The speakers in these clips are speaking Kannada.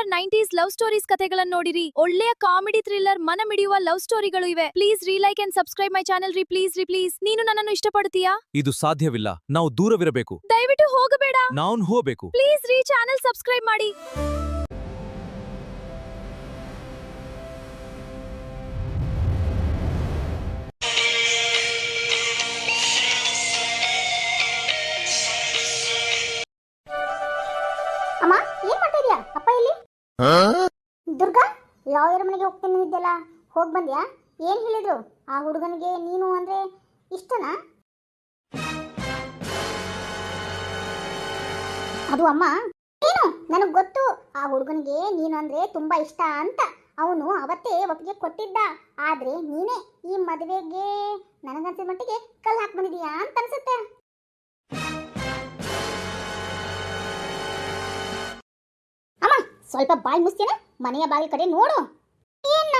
ಥ್ರಿಲ್ಲರ್ 90s ಲವ್ ಸ್ಟೋರೀಸ್ ಕಥೆಗಳನ್ನು ನೋಡಿರಿ. ಒಳ್ಳೆಯ ಕಾಮಿಡಿ ಥ್ರಿಲ್ಲರ್ ಮನ ಮಿಡಿಯುವ ಲವ್ ಸ್ಟೋರಿಗಳು ಇವೆ. Please like and subscribe my channel ರೀ. ಪ್ಲೀಸ್ ನೀನು ನನ್ನನ್ನು ಇಷ್ಟಪಡುತ್ತೀಯಾ? ಇದು ಸಾಧ್ಯವಿಲ್ಲ. ನಾವು ದೂರವಿರಬೇಕು. ದಯವಿಟ್ಟು ಹೋಗಬೇಡ. ನಾವು ಹೋಗಬೇಕು. ಪ್ಲೀಸ್ ಚಾನೆಲ್ ಸಬ್ಸ್ಕ್ರೈಬ್ ಮಾಡಿ. ಅಮ್ಮ ಏನ್ ಮಾಡ್ತಾ ಇದೀಯಾ? ಅಪ್ಪ ಇಲ್ಲಿ? ದುರ್ಗಾ, ಲಾಯರ್ ಮನೆಗೆ ಹೋಗ್ತೇನೆ ಇದ್ದಲ್ಲ, ಹೋಗ್ ಬಂದ್ಯಾ? ಏನ್ ಹೇಳಿದ್ರು? ಆ ಹುಡುಗನಿಗೆ ನೀನು ಅಂದ್ರೆ ಇಷ್ಟನಾ? ಅದು ಅಮ್ಮ, ಏನು ನನಗ್ ಗೊತ್ತು, ಆ ಹುಡುಗನಿಗೆ ನೀನು ಅಂದ್ರೆ ತುಂಬಾ ಇಷ್ಟ ಅಂತ. ಅವನು ಅವತ್ತೇ ಒಪ್ಪಿಗೆ ಕೊಟ್ಟಿದ್ದ. ಆದ್ರೆ ನೀನೇ ಈ ಮದುವೆಗೆ ನನಗನ್ಸಿದ ಮಟ್ಟಿಗೆ ಕಲ್ಲು ಹಾಕಿ ಬಂದಿದೀಯಾ ಅಂತ ಅನ್ಸುತ್ತೆ. ಸ್ವಲ್ಪ ಬಾಯಿ ಮುಸ್ತಿನ, ಮನೆಯ ಬಾಗಿಲ ಕಡೆ ನೋಡು. ಏನ?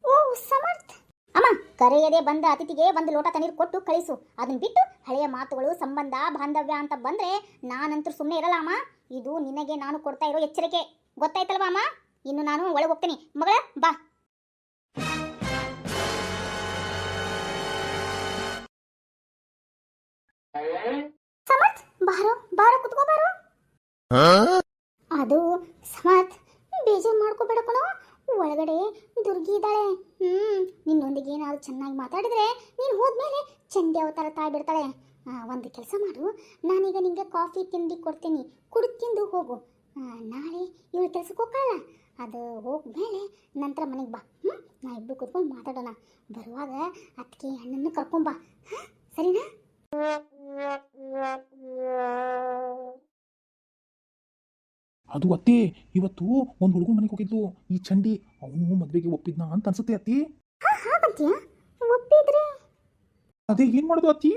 ಓ ಸಮರ್ಥ್. ಅಮ್ಮ, ಕರೆಯದೆ ಬಂದ ಅತಿಥಿಗೆ ಒಂದು ಲೋಟ ತಣ್ಣೀರು ಕೊಟ್ಟು ಕಳಿಸು. ಅದನ್ನ ಬಿಟ್ಟು ಹಳೆಯ ಮಾತುಗಳು, ಸಂಬಂಧ, ಬಾಂಧವ್ಯ ಅಂತ ಬಂದ್ರೆ ನಾನಂತೂ ಸುಮ್ಮನೆ ಇರಲ್ಲ ಅಮ್ಮ. ಇದು ನಿನಗೆ ನಾನು ಕೊಡ್ತಾ ಇರೋ ಎಚ್ಚರಿಕೆ, ಗೊತ್ತಾಯ್ತಲ್ವಾ ಅಮ್ಮ? ಇನ್ನು ನಾನು ಒಳಗೆ ಹೋಗ್ತೀನಿ. ಮಗಳ ಬಾ. ಸಮರ್ಥ್, ಬಾರೋ ಕುತ್ಕೋ ಬಾರೋ. ಅದು ಸಮರ್ಥ್, ಬೇಜಾರು ಮಾಡ್ಕೋಬೇಡ ಕಣೋ. ಒಳಗಡೆ ದುರ್ಗಿ ಇದ್ದಾಳೆ. ನಿನ್ನೊಂದಿಗೆ ಏನಾದ್ರು ಚೆನ್ನಾಗಿ ಮಾತಾಡಿದ್ರೆ ನೀನು ಹೋದ್ಮೇಲೆ ಚಂಡಿ ಅವತಾರ ತಾಳ್ಬಿಡ್ತಾಳೆ. ಒಂದು ಕೆಲಸ ಮಾಡು, ನಾನೀಗ ನಿಂಗೆ ಕಾಫಿ ತಿಂಡಿ ಕೊಡ್ತೀನಿ, ತಿಂದು ಹೋಗು. ನಾಳೆ ಇವಳು ಕೆಲ್ಸಕ್ಕೆ ಹೋಗಲ್ಲ. ಅದು ಹೋಗ್ಮೇಲೆ ನಂತರ ಮನೆಗೆ ಬಾ. ನಾ ಇಬ್ಬರು ಕೂತ್ಕೊಂಡು ಮಾತಾಡೋಣ. ಬರುವಾಗ ಅದಕ್ಕೆ ಅಣ್ಣನ್ನು ಕರ್ಕೊಂಬಾ, ಸರಿನಾ? ಅದು ಅತ್ತಿ, ಇವತ್ತು ಒಂದು ಹುಡುಗನ ಮನೆಗೆ ಹೋಗಿದ್ಲು ಈ ಚಂಡಿ. ಅವನು ಮದುವೆಗೆ ಒಪ್ಪಿದ್ನ ಅಂತ ಅನ್ಸುತ್ತೆ ಅತ್ತಿ. ಒಪ್ಪಿದ್ರೆ ಅದೇ ಏನ್ ಮಾಡೋದು ಅತ್ತಿ?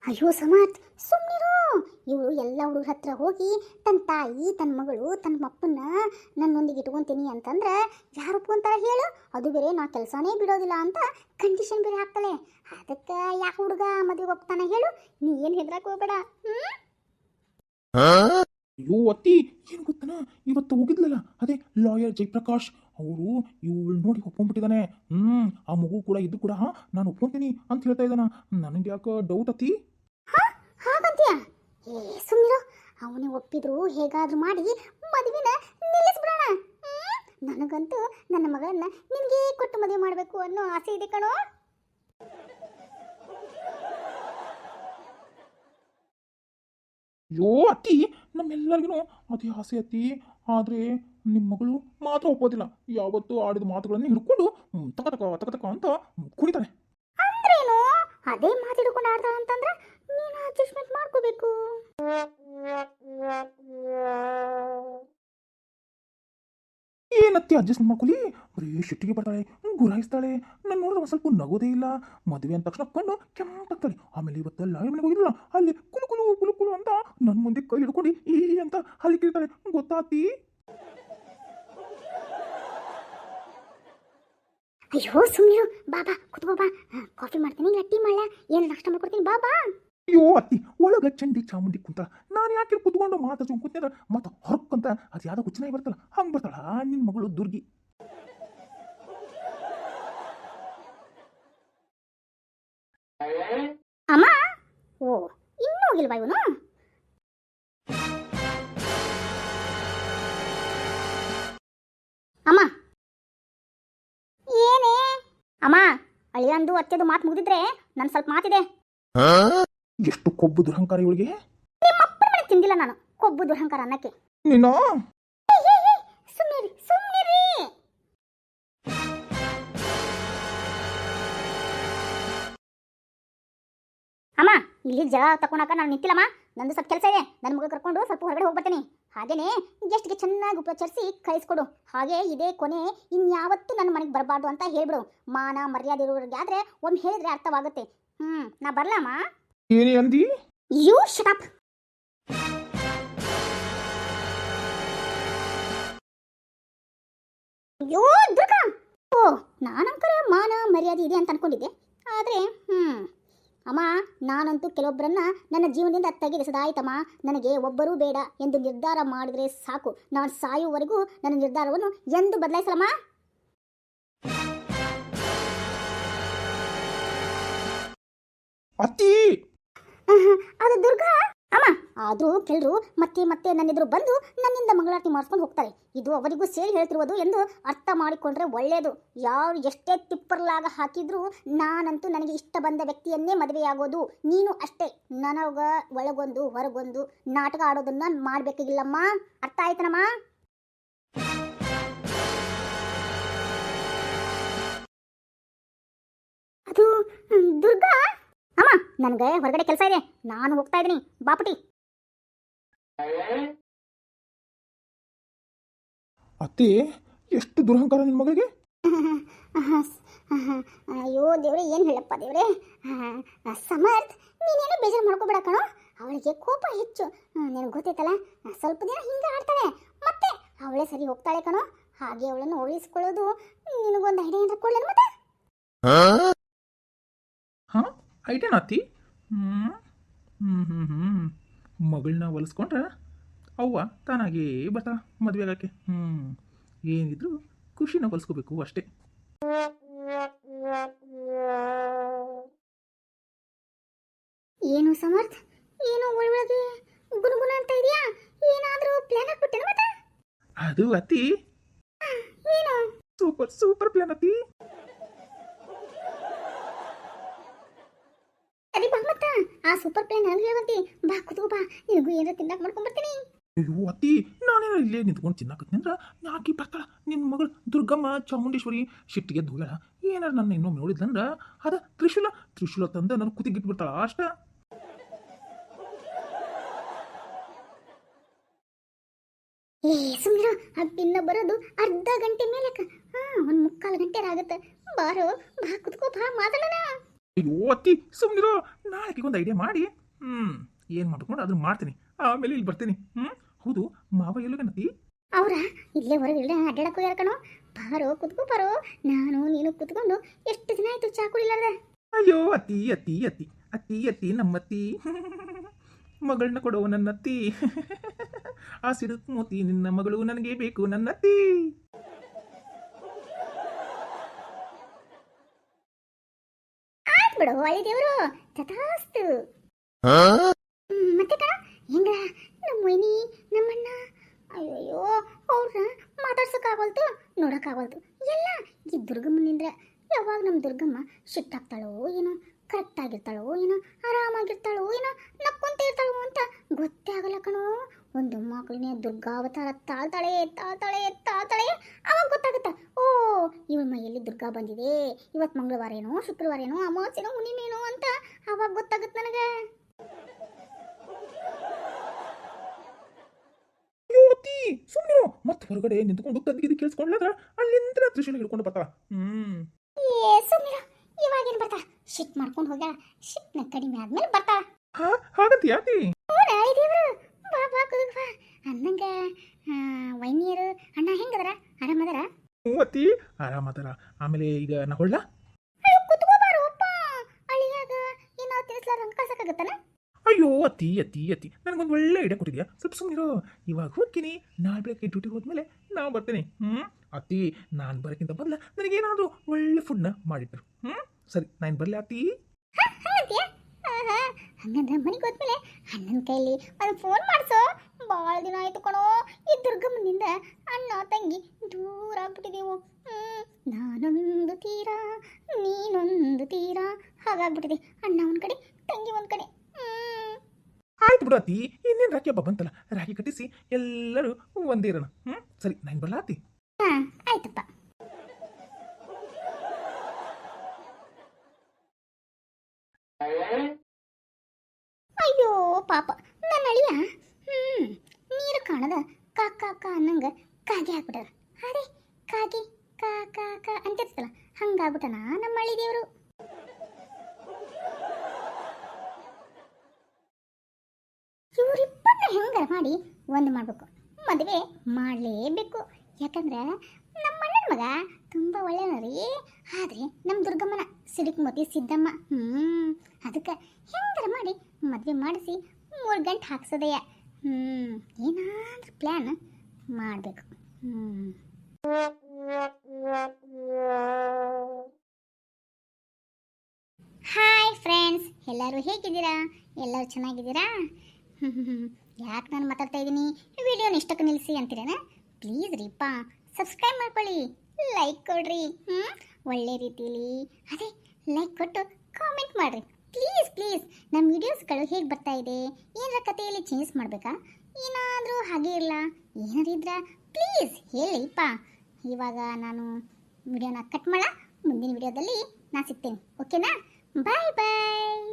ಅಯ್ಯೋ ಸಮರ್ಥ್, ಸುಮ್ಮನಿರು. ಇವಳು ಎಲ್ಲ ಹುಡುಗರ ಹತ್ರ ಹೋಗಿ ತನ್ನ ತಾಯಿ, ತನ್ನ ಮಗಳು, ತನ್ನ ಅಪ್ಪನ್ನ ನನ್ನೊಂದಿಗೆ ಇಟ್ಕೊಂತೀನಿ ಅಂತಂದ್ರೆ ಯಾರು ಒಪ್ಕೊಂತಾರ ಹೇಳು? ಅದು ಬೇರೆ ನಾ ಕೆಲಸನೇ ಬಿಡೋದಿಲ್ಲ ಅಂತ ಕಂಡೀಷನ್ ಬೇರೆ ಹಾಕ್ತಾಳೆ. ಅದಕ್ಕೆ ಯಾವ ಹುಡುಗ ಮದುವೆ ಒಪ್ತಾನ ಹೇಳು? ನೀ ಏನು ಹೆದರಕ್ಕೆ ಹೋಗ್ಬೇಡ. ಅಯ್ಯೋ ಅತ್ತಿ, ಏನು ಗೊತ್ತನ, ಇವತ್ತು ಹೋಗಿದ್ಲಲ್ಲ ಅದೇ ಲಾಯರ್ ಜಯಪ್ರಕಾಶ್, ಅವರು ಇವಳು ನೋಡಿ ಒಪ್ಕೊಂಡ್ಬಿಟ್ಟಿದ್ದಾನೆ. ಆ ಮಗು ಕೂಡ ಇದ್ದು ಕೂಡ ನಾನು ಒಪ್ಕೊಂತೀನಿ ಅಂತ ಹೇಳ್ತಾ ಇದ್ದಾನ. ನನಗೆ ಯಾಕೆ ಡೌಟ್ ಅತ್ತಿ. ಹಾಗಂತೀಯ? ಸುಮ್ಮನಿರು. ಅವನೇ ಒಪ್ಪಿದ್ರು ಹೇಗಾದ್ರೂ ಮಾಡಿ ಮದುವೆನ ನಿಲ್ಲಿಸ್ಬಿಡೋಣ. ನನಗಂತೂ ನನ್ನ ಮಗಳನ್ನ ನಿನಗೆ ಕೊಟ್ಟು ಮದುವೆ ಮಾಡಬೇಕು ಅನ್ನೋ ಆಸೆ ಇದೆ ಕಣೋ. ಅಯ್ಯೋ ಅತ್ತಿ, ನಮ್ಮೆಲ್ಲರಿಗೂ ಅದೇ ಆಸೆ ಅತ್ತಿ. ಆದರೆ ನಿಮ್ಮ ಮಗಳು ಮಾತ್ರ ಒಪ್ಪೋದಿಲ್ಲ. ಯಾವತ್ತೂ ಆಡಿದ ಮಾತುಗಳನ್ನು ಹಿಡ್ಕೊಂಡು ತಕ ಅಂತ ಕುಣಿತಾನೆ. ಅಂದ್ರೇನು? ಅದೇ ಮಾತು ಹಿಡ್ಕೊಂಡು ಆಡ್ತಾಳ ಅಂತಂದ್ರೆ ನೀನು ಅಡ್ಜಸ್ಟ್ಮೆಂಟ್ ಮಾಡ್ಕೋಬೇಕು. ಏನತ್ತಿ ಅಡ್ಜಸ್ಟ್ಮೆಂಟ್ ಮಾಡ್ಕೊಳ್ಳಿ? ಬರೀ ಶಿಟ್ಟಿಗೆ ಬರ್ತಾಳೆ, ಗುರಾಯಿಸ್ತಾಳೆ. ನಾನು ನೋಡಿದ್ರೆ ಒಂದು ಸ್ವಲ್ಪ ನಗೋದೇ ಇಲ್ಲ. ಮದುವೆ ಅಂದ ತಕ್ಷಣ ಕಣ್ಣು ಕೆಂಪಾಗ್ತಾಳೆ. ಆಮೇಲೆ ಇವತ್ತು ಲಾಯರ್ ಮನೆಗೆ ಹೋಗಿಲ್ಲ, ಅಲ್ಲಿ ಕುಲು ಅಂತ ನನ್ನ ಮುಂದೆ ಕೈ ಹಿಡ್ಕೊಂಡು ಈ ಅಂತ ಅಲ್ಲಿ ಕೇಳ್ತಾಳೆ. ಗೊತ್ತಾತಿ? ಅಯ್ಯೋ ಸುಮ್ಮನಿರು. ಬಾಬಾ ಕುತ್ಕೋ ಬಾ. ಕಾಫಿ ಮಾಡ್ತೀನಿ, ಇಲ್ಲ ಟೀ ಮಾಡ್ಲಾ? ಏನು ನಾಷ್ಟ ಮಾಡ್ಕೊಡ್ತೀನಿ, ಬಾಬಾ. ಅಯ್ಯೋ ಅತ್ತಿ, ಒಳಗ ಚಂಡಿ ಚಾಮುಂಡಿ ಕುಂತಾಳ. ನಾನು ಯಾಕೆ ಕುತ್ಕೊಂಡು ಮಾತಾಡ್ಕೊಂಡು ಕುಂತಿದ್ರೆ ಮತ್ತೆ ಹೊರಕ್ಕಂತ ಅದು ಯಾವ್ದೋ ಹುಚ್ಚನಾಗಿ ಬರ್ತಲ್ಲ, ಹಂಗೆ ಬರ್ತಾಳ ನಿನ್ನ ಮಗಳು ದುರ್ಗಿ. ಅಮ್ಮ, ಓ ಇನ್ನೂ ಹೋಗಿಲ್ವಾ ಇವನು? ಅಮ್ಮ ಏನೇ? ಅಮ್ಮ, ಅಳಿಯಂದು ಅತ್ತೆದು ಮಾತು ಮುಗಿದಿದ್ರೆ ನನ್ನ ಸ್ವಲ್ಪ ಮಾತಿದೆ. ಎಷ್ಟು ಕೊಬ್ಬು ದುರಹಂಕಾರ ಇವಳಿಗೆ. ನಿಮ್ಮ ಅಪ್ಪನ ಮನೆ ತಿಂದಿಲ್ಲ ನಾನು ಕೊಬ್ಬು ದುರಹಂಕಾರ ಅನ್ನಕ್ಕೆ. ನೀನು ಸುಮ್ಮನಿರಿ. ಅಮ್ಮ, ಇಲ್ಲಿ ಜಗ ತಕೊಳಕ ನಾನು ನಿಂತಿಲ್ಲಮ್ಮ. ನಂದು ಸ್ವಲ್ಪ ಕೆಲಸ ಇದೆ. ನನ್ನ ಮಗ ಕರ್ಕೊಂಡು ಸ್ವಲ್ಪ ಹೊರಗಡೆ ಹೋಗ್ಬರ್ತೀನಿ. ಹಾಗೇನೆ ಗೆಸ್ಟ್ಗೆ ಚೆನ್ನಾಗಿ ಉಪಚರಿಸಿ ಕಳಿಸ್ಕೊಡು. ಹಾಗೆ ಇದೇ ಕೊನೆ, ಇನ್ಯಾವತ್ತೂ ನನ್ನ ಮನೆಗೆ ಬರಬಾರ್ದು ಅಂತ ಹೇಳ್ಬಿಡು. ಮಾನ ಮರ್ಯಾದೆ ಇರೋರಿಗೆ ಆದ್ರೆ ಒಮ್ಮೆ ಹೇಳಿದ್ರೆ ಅರ್ಥವಾಗುತ್ತೆ. ನಾ ಬರ್ಲಮ್ಮ? ಏನೇ ಅಂದಿ? You shut up. ಅಯ್ಯೋ ದುರ್ಗಾ, ಓ ನಾನಂಕರ ಮಾನ ಮರ್ಯಾದೆ ಇದೆ ಅಂತ ಅನ್ಕೊಂಡಿದ್ದೆ. ಆದರೆ ಅಮ್ಮ ನಾನಂತೂ ಕೆಲವೊಬ್ಬರನ್ನ ನನ್ನ ಜೀವನದಿಂದ ತೆಗೆದಿಸದಾಯ್ತಮ್ಮ. ನನಗೆ ಒಬ್ಬರೂ ಬೇಡ ಎಂದು ನಿರ್ಧಾರ ಮಾಡಿದರೆ ಸಾಕು. ನಾನು ಸಾಯುವವರೆಗೂ ನನ್ನ ನಿರ್ಧಾರವನ್ನು ಎಂದು ಬದಲಾಯಿಸಲಮ್ಮ. ಅತ್ತಿ ಅದು ದುರ್ಗಾ ಅಮ್ಮ. ಆದರೂ ಕೆಲರು ಮತ್ತೆ ಮತ್ತೆ ನನ್ನೆದುರು ಬಂದು ನನ್ನಿಂದ ಮಂಗಳಾರತಿ ಮಾಡಿಸ್ಕೊಂಡು ಹೋಗ್ತಾರೆ. ಇದು ಅವರಿಗೂ ಸೇರಿ ಹೇಳ್ತಿರುವುದು ಎಂದು ಅರ್ಥ ಮಾಡಿಕೊಂಡ್ರೆ ಒಳ್ಳೆಯದು. ಯಾರು ಎಷ್ಟೇ ತಿಪ್ಪರ್ಲಾಗ ಹಾಕಿದ್ರೂ ನಾನಂತೂ ನನಗೆ ಇಷ್ಟ ಬಂದ ವ್ಯಕ್ತಿಯನ್ನೇ ಮದುವೆಯಾಗೋದು. ನೀನು ಅಷ್ಟೇ. ನನಗ ಒಳಗೊಂದು ಹೊರಗೊಂದು ನಾಟಕ ಆಡೋದನ್ನ ಮಾಡಬೇಕಾಗಿಲ್ಲಮ್ಮ. ಅರ್ಥ ಆಯ್ತನಮ್ಮ? ಅದು ದುರ್ಗಾ ಅಮ್ಮ, ನನಗೆ ಹೊರಗಡೆ ಕೆಲಸ ಇದೆ, ನಾನು ಹೋಗ್ತಾ ಇದ್ದೀನಿ. ಬಾಪುಟಿ. ಅತ್ತಿ ಎಷ್ಟು ದುರಹಂಕಾರ ನಿನ್ನ ಮಗಳಿಗೆ. ಅಯ್ಯೋ ದೇವ್ರೆ, ಏನು ಹೇಳಪ್ಪ ದೇವ್ರೆ. ಸಮರ್ಥ್, ನೀನೇನು ಬೇಜಾರು ಮಾಡ್ಕೋಬೇಡ ಕಣೋ. ಅವಳಿಗೆ ಕೋಪ ಹೆಚ್ಚು, ನಿನಗೆ ಗೊತ್ತೈತಲ್ಲ. ಸ್ವಲ್ಪ ದಿನ ಹಿಂಗೆ ಆಡ್ತಾಳೆ, ಮತ್ತೆ ಅವಳೇ ಸರಿ ಹೋಗ್ತಾಳೆ ಕಣೋ. ಹಾಗೆ ಅವಳನ್ನು ಉಳಿಸ್ಕೊಳ್ಳೋದು ನಿನಗೊಂದು ಐಡಿಯಾ ಏನಾರ ಕೊಡ್ಲೇನು ಮತ್ತೆ? ಹಾಂ, ಐಟೇನ ಅತ್ತಿ? ಮಗಳನ್ನ ಹೊಲಿಸ್ಕೊಂಡ್ರೆ ಅವ್ವ ತಾನಾಗೇ ಬರ್ತಾ ಮದುವೆ ಆಗಕ್ಕೆ. ಏನಿದ್ರು ಖುಷಿನ ಹೊಲಿಸ್ಕೋಬೇಕು ಅಷ್ಟೇ. ಏನು ಸಮರ್ಥ್, ಏನು ಒಳಗೆ ಗುಣಗುಣ ಅಂತ ಇದೆಯಾ? ಏನಾದರೂ ಪ್ಲಾನ್ ಹಾಕ್ಬಿಟ್ಟೆ ಮತ್ತೆ? ಅದು ಅತ್ತಿ ಏನು ಸೂಪರ್ ಸೂಪರ್ ಪ್ಲಾನ್ ಅತ್ತಿ. ಅದೇ ಬಾ ಮತ್ತ ಆ ಸೂಪರ್ ಪ್ಲಾನ್ ನನಗೆ ಹೇಳುವಂತಿ. ಬಾ ಕುತ್ಕೋ ಬಾ, ನಿನಗೂ ಏನಾರ ತಿನ್ನಕ್ಕೆ ಮಾಡ್ಕೊಂಡ್ಬರ್ತೀನಿ. ಅಯ್ಯೋ ಅತ್ತಿ, ನಾನೇನ ಇಲ್ಲೇ ನಿಂತ್ಕೊಂಡು ತಿನ್ನಕತ್ತೀನಿ ಅಂದ್ರೆ ಯಾಕೆ ಬರ್ತಾಳ ನಿನ್ನ ಮಗಳು ದುರ್ಗಮ್ಮ ಚಾಮುಂಡೇಶ್ವರಿ ಸಿಟ್ಟಿಗೆ ಹೋಗ್ಯಾಳ. ಏನಾರ ನನ್ನ ಇನ್ನೊಮ್ಮೆ ನೋಡಿದ್ಲಂದ್ರೆ ಅದ ತ್ರಿಶೂಲ ತಂದು ನನ್ನ ಕುತ್ತಿಗಿಟ್ಬಿಡ್ತಾಳ ಅಷ್ಟ. ಏ ಸುಮ್ಮನೆ ಆ ಪಿನ್ನ ಬರೋದು ಅರ್ಧ ಗಂಟೆ ಮೇಲಕ್ಕ. ಒಂದು ಮುಕ್ಕಾಲು ಗಂಟೆ ಆಗುತ್ತೆ. ಬಾರೋ, ಬಾ ಕುತ್ಕೋ ಬಾ, ಮಾತಾಡೋಣ. ಅಯ್ಯೋ ಅತ್ತಿ ಸುಮ್ಮನಿರೋ, ನಾಳೆಗೆ ಒಂದು ಐಡಿಯಾ ಮಾಡಿ ಏನು ಮಾಡ್ಕೊಂಡು ಅದನ್ನ ಮಾಡ್ತೀನಿ, ಆಮೇಲೆ ಇಲ್ಲಿ ಬರ್ತೀನಿ. ಹೌದು, ಮಾವ ಎಲ್ಲೋಗನತ್ತಿ? ಅವ್ರ ಇಲ್ಲೇ ಹೊರಗೆ ಅಡ್ಡಾಡಕ್ಕೆ ಹೋಗ್ಯಾರ ಕಣೋ. ಬಾರೋ ಕುತ್ಕೋ ಬಾರೋ, ನಾನು ನೀನು ಕುತ್ಕೊಂಡು ಎಷ್ಟು ದಿನ ಆಯ್ತು ಚಾ ಕುಡಿಲಾರ್ದ. ಅಯ್ಯೋ ಅತ್ತಿ ಅತ್ತಿ ಅತ್ತಿ ಅತ್ತಿ ಅತ್ತಿ ನಮ್ಮತ್ತಿ ಮಗಳನ್ನ ಕೊಡೋ ನನ್ನತ್ತಿ. ಆ ಸಿಡುಕ್ ಮೋತಿ ನಿನ್ನ ಮಗಳು ನನಗೆ ಬೇಕು ನನ್ನತ್ತಿ. ಆಯ್ತು ಬಿಡು ಒಳ್ಳೆ ದೇವರು, ತಥಾಸ್ತು. ಮತ್ತೆ ಕಣ ಹೆಂಗ ನಮ್ಮ ಮೊಯ್ನಿ ನಮ್ಮಣ್ಣ, ಅಯ್ಯೋ ಅವ್ರನ್ನ ಮಾತಾಡ್ಸೋಕ್ಕಾಗಲ್ತು, ನೋಡೋಕ್ಕಾಗಲ್ತು. ಎಲ್ಲ ಈ ದುರ್ಗಮ್ಮನಿಂದ್ರೆ. ಯಾವಾಗ ನಮ್ಮ ದುರ್ಗಮ್ಮ ಸಿಟ್ಟಾಗ್ತಾಳೋ ಏನೋ, ಕರೆಕ್ಟ್ ಆಗಿರ್ತಾಳೋ ಏನೋ, ಆರಾಮಾಗಿರ್ತಾಳೋ ಏನೋ, ನಕ್ಕೊಂತ ಇರ್ತಾಳೋ ಅಂತ ಗೊತ್ತೇ ಆಗಲ್ಲ ಕಣೋ. ಒಂದು ಮಗಳನ್ನೇ ದುರ್ಗಾವತಾರ ತಾಳ್ತಾಳೆ ತಾಳ್ತಾಳೆ ತಾಳ್ತಾಳೆ, ಅವಾಗ ಗೊತ್ತಾಗುತ್ತಾ, ಓ ಇವಳ ಮೈಯಲ್ಲಿ ದುರ್ಗಾ ಬಂದಿದೆ, ಇವತ್ತು ಮಂಗಳವಾರ ಏನೋ, ಶುಕ್ರವಾರ ಏನೋ, ಅಮಾವಾಸ್ಯೇನೋ, ಹುಣ್ಣಿಮೆನೋ ಅಂತ ಅವಾಗ ಗೊತ್ತಾಗುತ್ತೆ ನನಗೆ. ಸುಮ್ಮನೆ ಮತ್ತೆ ಹೊರಗಡೆ ನಿಂತ್ಕೊಂಡು ತಂದಿದ್ದು ಕೇಳಿಸ್ಕೊಂಡ್ಲಾದ್ರ ಅಲ್ಲಿಂದ ತ್ರಿಶೂಲ ಹಿಡ್ಕೊಂಡು ಬರ್ತಾಳ. ಏ ಸುಮ್ಮನೆ, ಇವಾಗೇನು ಬರ್ತಾಳ? ಶಿಟ್ ಮಾಡ್ಕೊಂಡು ಹೋಗ್ಯಾಳ, ಶಿಟ್ನ ಕಡಿಮೆ ಆದ್ಮೇಲೆ ಬರ್ತಾಳ. ಹಾಗಂತ ಯಾತಿ? ದೇವ್ರು, ಬಾ ಬಾ ಕುದುಕ್ ಬಾ. ಅನ್ನಂಗ ವೈನಿಯರು ಅಣ್ಣ ಹೆಂಗದಾರ? ಆರಾಮದಾರ? ಅತ್ತಿ ಆರಾಮದಾರ. ಆಮೇಲೆ ಈಗ ನಾ ಹೊಳ್ಳ ಕುತ್ಕೋ ಬಾರೋಪ್ಪ. ಅಳಿಯಾಗ ಏನಾದ್ರು ತಿನ್ಸ್ಲಾರ ಕಳ್ಸಕ್ಕಾಗತ್ತನ? ಅಯ್ಯೋ ಅತ್ತಿ ಅತ್ತಿ ಅತ್ತಿ ನನಗೊಂದು ಒಳ್ಳೆ ಐಡಿಯಾ ಕೊಟ್ಟಿದ್ಯಾ. ಸ್ವಲ್ಪ ಸುಮ್ಮನಿರೋ, ಇವಾಗ ಹೋಗ್ತೀನಿ, ನಾಳೆ ಬೆಳಗ್ಗೆ ಡ್ಯೂಟಿ ಹೋದ್ಮೇಲೆ ನಾವು ಬರ್ತೇನೆ. ಅತ್ತಿ ನಾನು ಬರೋಕ್ಕಿಂತ ಮೊದಲ ನನಗೇನಾದರೂ ಒಳ್ಳೆ ಫುಡ್ನ ಮಾಡಿಟ್ರು. ಸರಿ, ನಾನು ಬರಲಿ ಅತ್ತಿ. ಹಂಗಂದ್ರೆ ಮನೆಗೆ ಹೋದ್ಮೇಲೆ ಅಣ್ಣನ ಕೈಲಿ ಒಂದು ಫೋನ್ ಮಾಡಿಸೋ. ಭಾಳ ದಿನ ಆಯ್ತು ಕಣೋ, ಈ ದುರ್ಗಮ್ಮನಿಂದ ಅಣ್ಣ ತಂಗಿ ದೂರ ಆಗ್ಬಿಟ್ಟಿದೆವು. ನಾನೊಂದು ತೀರ ನೀನೊಂದು ತೀರ ಹಾಗಾಗ್ಬಿಟ್ಟಿದೆ. ಅಣ್ಣ ಒಂದು ಕಡೆ, ತಂಗಿ ಒಂದು ಕಡೆ. ಆಯ್ತು ಬಿಡು ಅತ್ತಿ, ಇನ್ನೇನು ರಾಖಿ ಹಬ್ಬ ಬಂತಲ್ಲ, ರಾಖಿ ಕಟ್ಟಿಸಿ ಎಲ್ಲರೂ ಒಂದಿರೋಣ. ಸರಿ, ನಾನು ಬರಲ್ಲ ಅತ್ತಿ. ಆಯ್ತಪ್ಪ. ಅಯ್ಯೋ ಪಾಪ ನನ್ನ ಅಳಿಯ ನೀರು ಕಾಣದ ಕಾಕ ಅನ್ನಂಗ ಕಾಗೆ ಹಾಕ್ಬಿಟ್ಟಾರ. ಅರೆ ಕಾಗೆ ಕಾ ಕಾ ಕಾ ಅಂತಿರ್ತಲ್ಲ, ಹಂಗಾಗ್ಬಿಟ್ಟನ ನಮ್ಮ ಹಳ್ಳಿ ದೇವರು. ಇವರಿಬ್ಬರನ್ನ ಹೆಂಗಾರ ಮಾಡಿ ಒಂದು ಮಾಡಬೇಕು, ಮದುವೆ ಮಾಡಲೇಬೇಕು. ಯಾಕಂದ್ರೆ ನಮ್ಮ ಅಣ್ಣನ ಮಗ ತುಂಬ ಒಳ್ಳೆಯವನ ರೀ. ಆದರೆ ನಮ್ಮ ದುರ್ಗಮ್ಮನ ಸಿಡಿಕ್ ಮತಿ ಸಿದ್ದಮ್ಮ. ಅದಕ್ಕೆ ಹೆಂಗಾರ ಮಾಡಿ ಮದುವೆ ಮಾಡಿಸಿ 3 ಗಂಟೆ ಹಾಕ್ಸೋದಯ್ಯ. ಏನಾದ್ರೂ ಪ್ಲ್ಯಾನ್ ಮಾಡಬೇಕು. ಹಾಯ್ ಫ್ರೆಂಡ್ಸ್, ಎಲ್ಲರೂ ಹೇಗಿದ್ದೀರಾ? ಎಲ್ಲರೂ ಚೆನ್ನಾಗಿದ್ದೀರಾ? ಯಾಕೆ ನಾನು ಮಾತಾಡ್ತಾ ಇದ್ದೀನಿ, ವಿಡಿಯೋನ ಇಷ್ಟಕ್ಕೆ ನಿಲ್ಲಿಸಿ ಅಂತೀರೇನ? ಪ್ಲೀಸ್ ರೀಪ್ಪ ಸಬ್ಸ್ಕ್ರೈಬ್ ಮಾಡ್ಕೊಳ್ಳಿ, ಲೈಕ್ ಕೊಡ್ರಿ. ಒಳ್ಳೆ ರೀತಿಯಲ್ಲಿ ಅದೇ ಲೈಕ್ ಕೊಟ್ಟು ಕಾಮೆಂಟ್ ಮಾಡಿರಿ ಪ್ಲೀಸ್ ಪ್ಲೀಸ್. ನಮ್ಮ ವಿಡಿಯೋಸ್ಗಳು ಹೇಗೆ ಬರ್ತಾ ಇದೆ, ಏನರ ಕಥೆಯಲ್ಲಿ ಚೇಂಜ್ ಮಾಡಬೇಕಾ, ಏನಾದರೂ ಹಾಗೆ ಇಲ್ಲ ಏನಾರು ಇದ್ರ ಪ್ಲೀಸ್ ಹೇಳಿಪ್ಪ. ಇವಾಗ ನಾನು ವಿಡಿಯೋನ ಕಟ್ ಮಾಡ, ಮುಂದಿನ ವಿಡಿಯೋದಲ್ಲಿ ನಾನು ಸಿಗ್ತೇನೆ. ಓಕೆನಾ? ಬಾಯ್ ಬಾಯ್.